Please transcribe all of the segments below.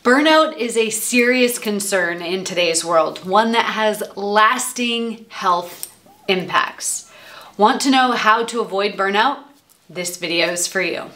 Burnout is a serious concern in today's world, one that has lasting health impacts. Want to know how to avoid burnout? This video is for you.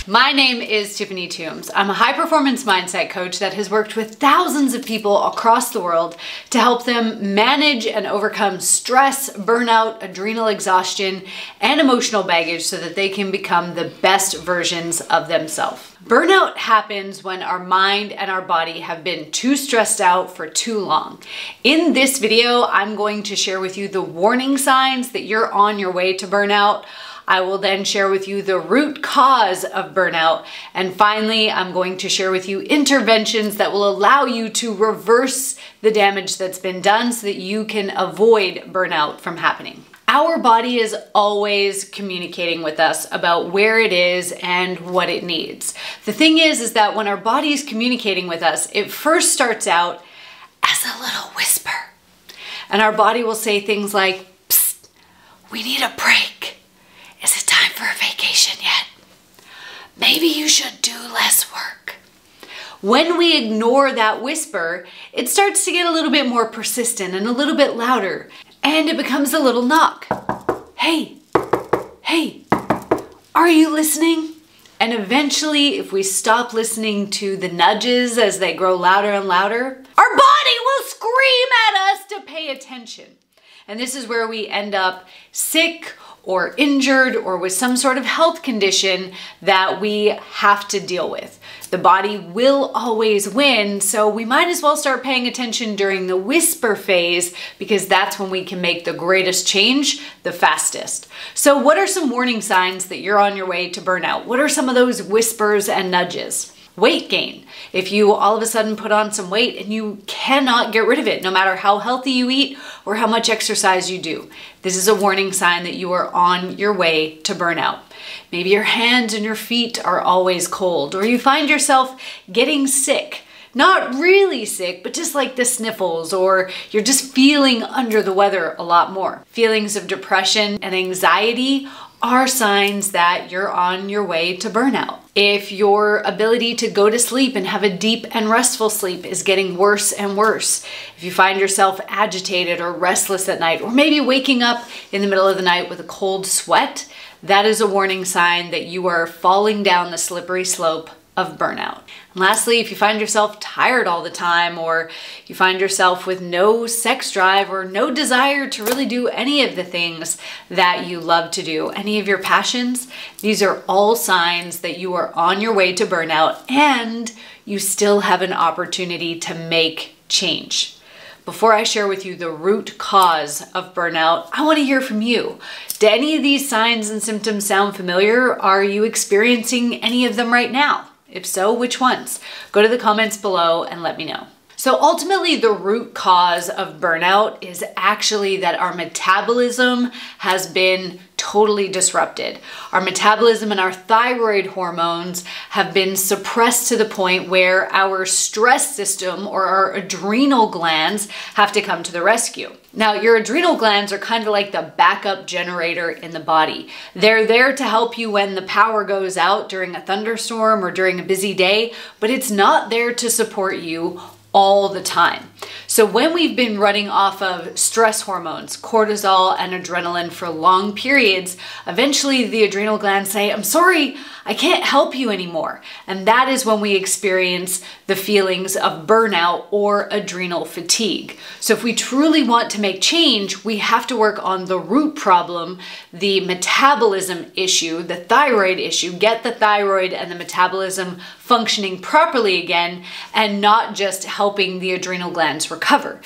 My name is Tiffany Toombs. I'm a high-performance mindset coach that has worked with thousands of people across the world to help them manage and overcome stress, burnout, adrenal exhaustion, and emotional baggage so that they can become the best versions of themselves. Burnout happens when our mind and our body have been too stressed out for too long. In this video, I'm going to share with you the warning signs that you're on your way to burnout. I will then share with you the root cause of burnout. And finally, I'm going to share with you interventions that will allow you to reverse the damage that's been done so that you can avoid burnout from happening. Our body is always communicating with us about where it is and what it needs. The thing is that when our body is communicating with us, it first starts out as a little whisper. And our body will say things like, "Psst, we need a break. Is it time for a vacation yet? Maybe you should do less work." When we ignore that whisper, it starts to get a little bit more persistent and a little bit louder, and it becomes a little knock. Hey, are you listening? And eventually, if we stop listening to the nudges as they grow louder and louder, our body will scream at us to pay attention. And this is where we end up sick or injured or with some sort of health condition that we have to deal with. The body will always win, so we might as well start paying attention during the whisper phase because that's when we can make the greatest change the fastest. So what are some warning signs that you're on your way to burnout? What are some of those whispers and nudges? Weight gain. If you all of a sudden put on some weight and you cannot get rid of it, no matter how healthy you eat or how much exercise you do, this is a warning sign that you are on your way to burnout. Maybe your hands and your feet are always cold, or you find yourself getting sick. Not really sick, but just like the sniffles, or you're just feeling under the weather a lot more. Feelings of depression and anxiety are signs that you're on your way to burnout. If your ability to go to sleep and have a deep and restful sleep is getting worse and worse, if you find yourself agitated or restless at night, or maybe waking up in the middle of the night with a cold sweat, that is a warning sign that you are falling down the slippery slope of burnout. And lastly, if you find yourself tired all the time, or you find yourself with no sex drive or no desire to really do any of the things that you love to do, any of your passions, these are all signs that you are on your way to burnout and you still have an opportunity to make change. Before I share with you the root cause of burnout, I want to hear from you. Do any of these signs and symptoms sound familiar? Are you experiencing any of them right now? If so, which ones? Go to the comments below and let me know. So ultimately, the root cause of burnout is actually that our metabolism has been totally disrupted. Our metabolism and our thyroid hormones have been suppressed to the point where our stress system or our adrenal glands have to come to the rescue. Now, your adrenal glands are kind of like the backup generator in the body. They're there to help you when the power goes out during a thunderstorm or during a busy day, but it's not there to support you all the time. So when we've been running off of stress hormones, cortisol and adrenaline for long periods, eventually the adrenal glands say, "I'm sorry, I can't help you anymore." And that is when we experience the feelings of burnout or adrenal fatigue. So if we truly want to make change, we have to work on the root problem, the metabolism issue, the thyroid issue, get the thyroid and the metabolism functioning properly again, and not just helping the adrenal glands recover.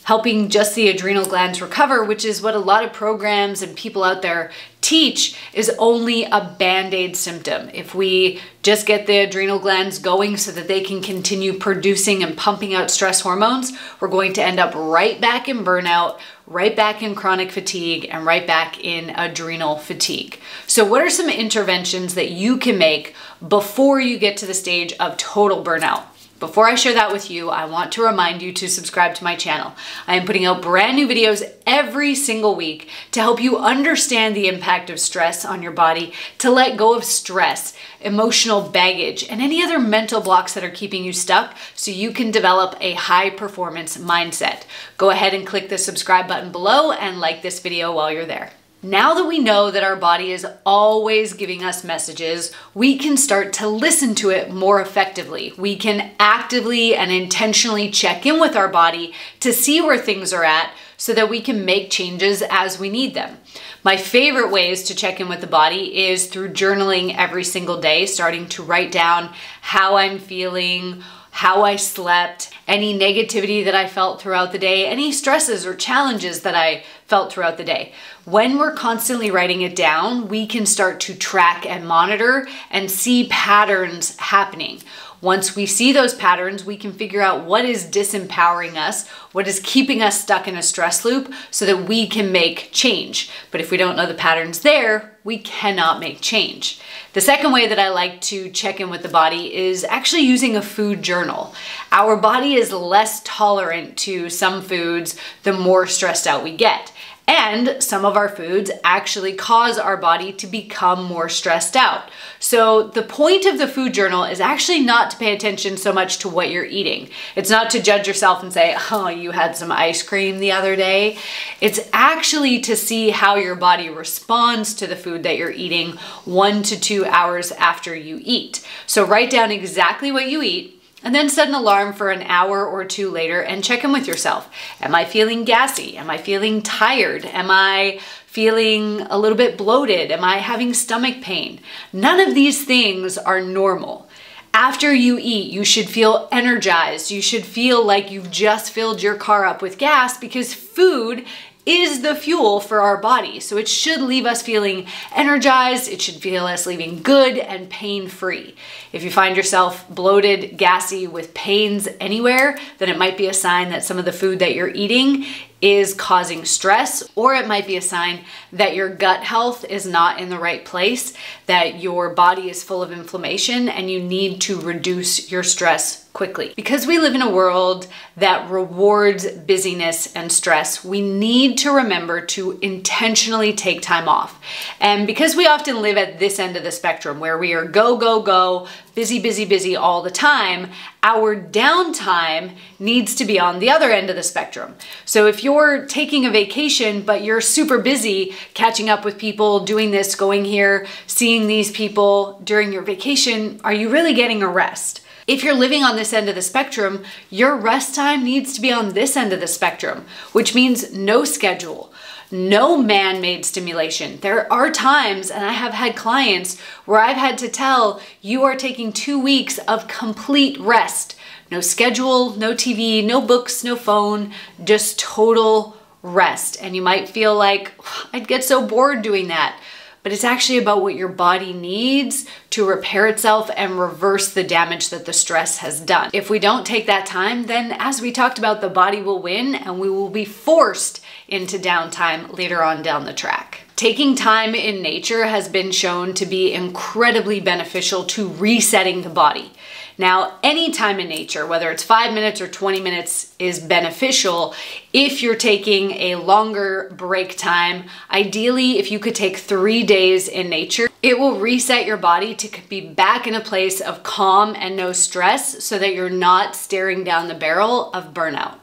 Helping just the adrenal glands recover, which is what a lot of programs and people out there teach, is only a band-aid symptom. If we just get the adrenal glands going so that they can continue producing and pumping out stress hormones, we're going to end up right back in burnout, right back in chronic fatigue, and right back in adrenal fatigue. So what are some interventions that you can make before you get to the stage of total burnout? Before I share that with you, I want to remind you to subscribe to my channel. I am putting out brand new videos every single week to help you understand the impact of stress on your body, to let go of stress, emotional baggage, and any other mental blocks that are keeping you stuck so you can develop a high performance mindset. Go ahead and click the subscribe button below and like this video while you're there. Now that we know that our body is always giving us messages, we can start to listen to it more effectively. We can actively and intentionally check in with our body to see where things are at so that we can make changes as we need them. My favorite ways to check in with the body is through journaling every single day, starting to write down how I'm feeling, how I slept, any negativity that I felt throughout the day, any stresses or challenges that I felt throughout the day. When we're constantly writing it down, we can start to track and monitor and see patterns happening. Once we see those patterns, we can figure out what is disempowering us, what is keeping us stuck in a stress loop so that we can make change. But if we don't know the patterns there, we cannot make change. The second way that I like to check in with the body is actually using a food journal. Our body is less tolerant to some foods the more stressed out we get. And some of our foods actually cause our body to become more stressed out. So the point of the food journal is actually not to pay attention so much to what you're eating. It's not to judge yourself and say, oh, you had some ice cream the other day. It's actually to see how your body responds to the food that you're eating 1 to 2 hours after you eat. So write down exactly what you eat, and then set an alarm for an hour or two later and check in with yourself. Am I feeling gassy? Am I feeling tired? Am I feeling a little bit bloated? Am I having stomach pain? None of these things are normal. After you eat, you should feel energized. You should feel like you've just filled your car up with gas because food is the fuel for our body. So it should leave us feeling energized. It should feel us leaving good and pain-free. If you find yourself bloated, gassy, with pains anywhere, then it might be a sign that some of the food that you're eating is causing stress, or it might be a sign that your gut health is not in the right place, that your body is full of inflammation and you need to reduce your stress quickly. Because we live in a world that rewards busyness and stress, we need to remember to intentionally take time off. And because we often live at this end of the spectrum where we are go, go, go, busy, busy, busy all the time, our downtime needs to be on the other end of the spectrum. So if you're taking a vacation, but you're super busy catching up with people, doing this, going here, seeing these people during your vacation, are you really getting a rest? If you're living on this end of the spectrum, your rest time needs to be on this end of the spectrum, which means no schedule, no man-made stimulation. There are times, and I have had clients where I've had to tell, you are taking 2 weeks of complete rest. No schedule, no TV, no books, no phone, just total rest. And you might feel like, I'd get so bored doing that. But it's actually about what your body needs to repair itself and reverse the damage that the stress has done. If we don't take that time, then as we talked about, the body will win and we will be forced into downtime later on down the track. Taking time in nature has been shown to be incredibly beneficial to resetting the body. Now, any time in nature, whether it's 5 minutes or 20 minutes, is beneficial. If you're taking a longer break time, ideally, if you could take 3 days in nature, it will reset your body to be back in a place of calm and no stress so that you're not staring down the barrel of burnout.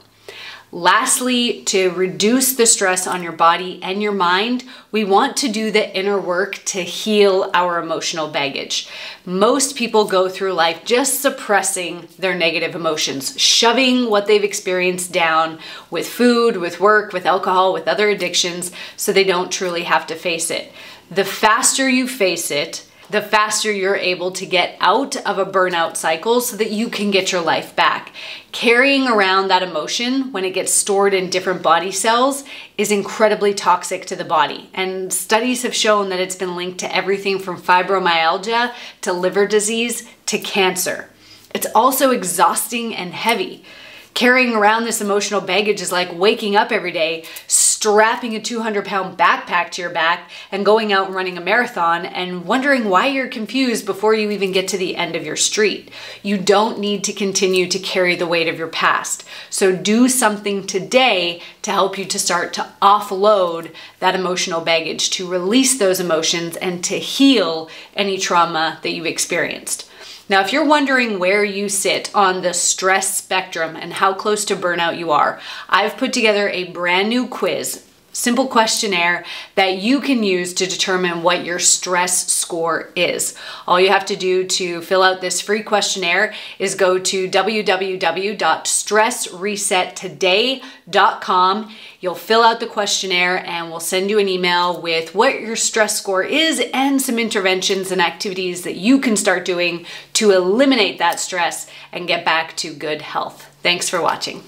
Lastly, to reduce the stress on your body and your mind, we want to do the inner work to heal our emotional baggage. Most people go through life just suppressing their negative emotions, shoving what they've experienced down with food, with work, with alcohol, with other addictions, so they don't truly have to face it. The faster you face it, the faster you're able to get out of a burnout cycle so that you can get your life back. Carrying around that emotion when it gets stored in different body cells is incredibly toxic to the body. And studies have shown that it's been linked to everything from fibromyalgia to liver disease to cancer. It's also exhausting and heavy. Carrying around this emotional baggage is like waking up every day, strapping a 200-pound backpack to your back and going out and running a marathon and wondering why you're confused before you even get to the end of your street. You don't need to continue to carry the weight of your past. So do something today to help you to start to offload that emotional baggage, to release those emotions and to heal any trauma that you've experienced. Now, if you're wondering where you sit on the stress spectrum and how close to burnout you are, I've put together a brand new quiz, simple questionnaire that you can use to determine what your stress score is. All you have to do to fill out this free questionnaire is go to www.stressresettoday.com. You'll fill out the questionnaire and we'll send you an email with what your stress score is and some interventions and activities that you can start doing to eliminate that stress and get back to good health. Thanks for watching.